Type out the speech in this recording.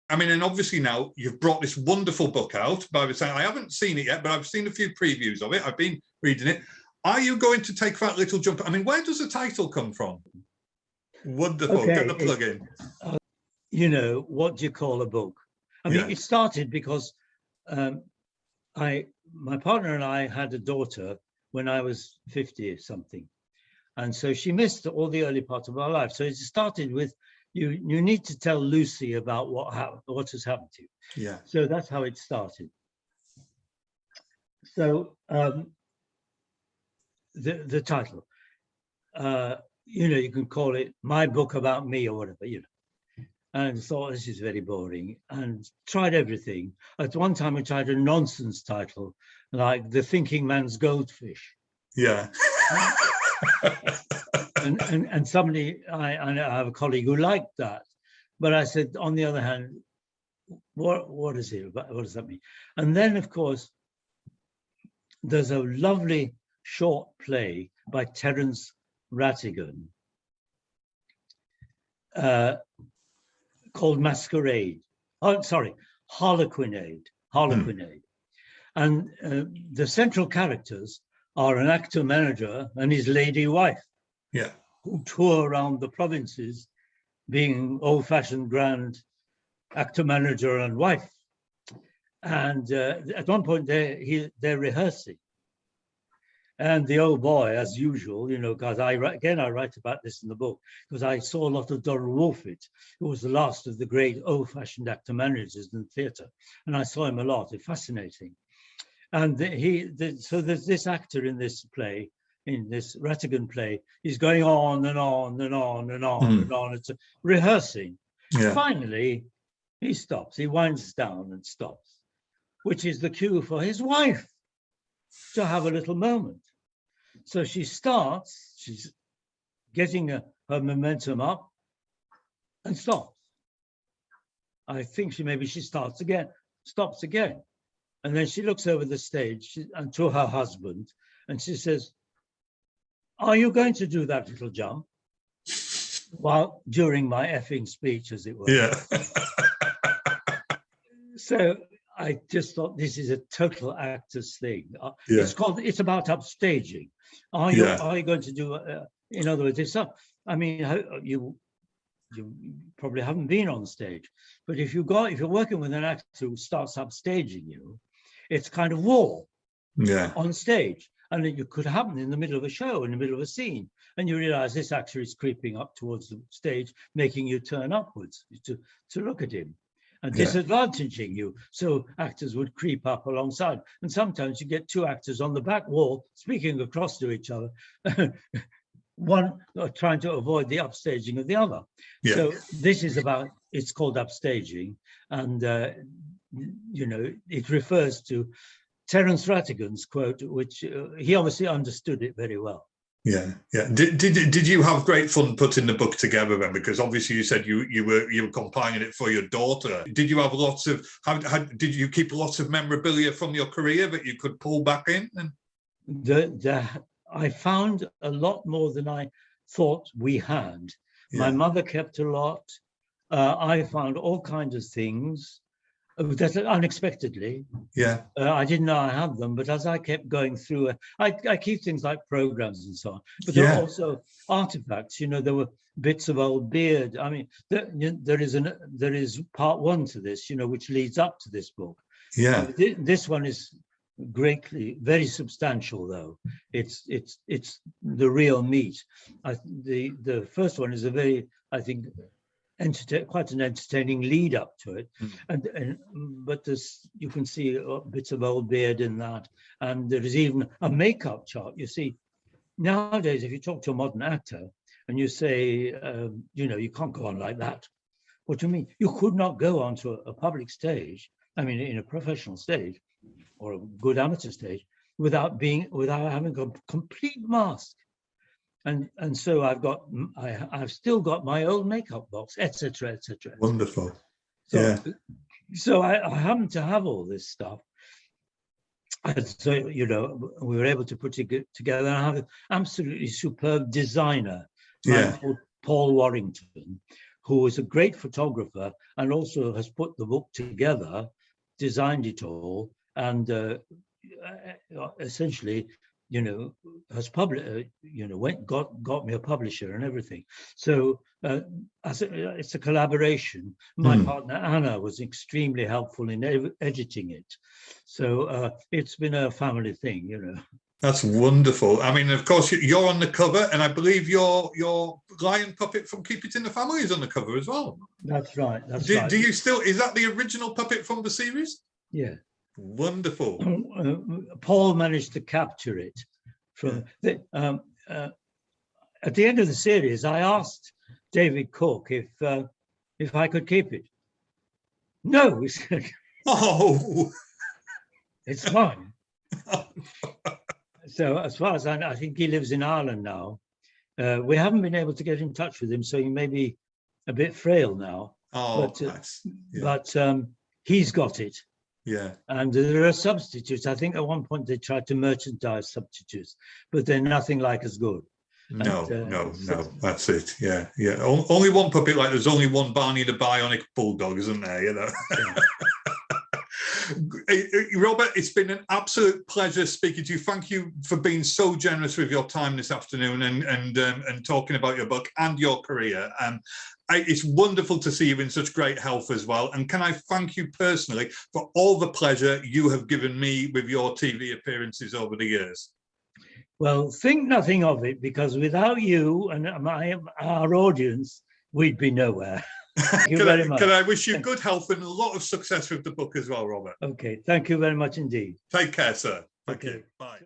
I mean, and obviously now you've brought this wonderful book out. By the time, I haven't seen it yet, but I've seen a few previews of it. I've been reading it. Are you going to take that little jump? I mean, where does the title come from? Wonderful. Okay, Get the plug in. You know, what do you call a book? I mean, it started because my partner and I had a daughter when I was 50 or something. And so she missed all the early part of our life. So it started with, you need to tell Lucy about what has happened to you. Yeah. So that's how it started. So the title, you know, you can call it My Book About Me or whatever, you know. And thought, this is very boring, and tried everything. At one time, I tried a nonsense title, like The Thinking Man's Goldfish. Yeah. and somebody, I have a colleague who liked that, but I said, on the other hand, what is it? What does that mean? And then, of course, there's a lovely short play by Terence Rattigan called Masquerade. Oh, sorry, Harlequinade. And the central characters are an actor manager and his lady wife, who tour around the provinces being old-fashioned grand actor manager and wife. And at one point they're rehearsing. And the old boy, as usual, you know, because I write about this in the book, because I saw a lot of Donald Wolfett, who was the last of the great old-fashioned actor managers in theatre. And I saw him a lot. It's fascinating. And so there's this actor in this play, in this Rattigan play, he's going on and on and on and on and on. It's rehearsing. Yeah. Finally, he stops. He winds down and stops, which is the cue for his wife to have a little moment. So she starts, she's getting her momentum up and stops. I think she starts again, stops again. And then she looks over the stage and to her husband and she says, are you going to do that little jump? Well, during my effing speech, as it were. Yeah. So I just thought this is a total actor's thing. It's about upstaging. Are you going to do? In other words, it's up. I mean, you probably haven't been on stage, but if you're working with an actor who starts upstaging you, it's kind of war. Yeah. On stage, and it could happen in the middle of a show, in the middle of a scene, and you realize this actor is creeping up towards the stage, making you turn upwards to look at him. And disadvantaging you, so actors would creep up alongside, and sometimes you get two actors on the back wall speaking across to each other, one trying to avoid the upstaging of the other. So this is about, it's called upstaging, and you know, it refers to Terence Rattigan's quote, which he obviously understood it very well. Yeah. Did you have great fun putting the book together then? Because obviously you said you were compiling it for your daughter. Did you have lots of? Did you keep lots of memorabilia from your career that you could pull back in? I found a lot more than I thought we had. My mother kept a lot. I found all kinds of things. That unexpectedly. I didn't know I had them, but as I kept going through, I keep things like programs and so on, but there are also artifacts. You know, there were bits of old beard. I mean, there is part one to this, you know, which leads up to this book. This one is very substantial, though. It's the real meat. The first one is a very, I think, quite an entertaining lead up to it, but you can see bits of old beard in that, and there is even a makeup chart. You see, nowadays if you talk to a modern actor and you say, you know, you can't go on like that. What do you mean? You could not go onto a public stage, I mean, in a professional stage or a good amateur stage, without having a complete mask. And so I've still got my old makeup box, etc., etc. Wonderful. So I happen to have all this stuff. And so, you know, we were able to put it together. And I have an absolutely superb designer, called Paul Warrington, who is a great photographer and also has put the book together, designed it all, and essentially, has published, got me a publisher and everything. So it's a collaboration. My partner Anna was extremely helpful in editing it. So it's been a family thing, That's wonderful. I mean, of course, you're on the cover, and I believe your lion puppet from Keep It in the Family is on the cover as well. That's right. Do you still? Is that the original puppet from the series? Yeah. Wonderful. Paul managed to capture it from the. At the end of the series, I asked David Cork if I could keep it. No, he said. Oh, it's mine. So as far as I think he lives in Ireland now. We haven't been able to get in touch with him, so he may be a bit frail now. Oh, but he's got it. Yeah. And there are substitutes. I think at one point they tried to merchandise substitutes, but they're nothing like as good. No, that's it. Yeah. Only one puppet, like there's only one Barney the Bionic Bulldog, isn't there? Yeah. Robert, it's been an absolute pleasure speaking to you. Thank you for being so generous with your time this afternoon and talking about your book and your career. It's wonderful to see you in such great health as well. And can I thank you personally for all the pleasure you have given me with your TV appearances over the years. Well, think nothing of it, because without you and our audience, we'd be nowhere. Thank you very much. Can I wish you good health and a lot of success with the book as well, Robert? Okay, thank you very much indeed. Take care, sir. Thank you. Bye.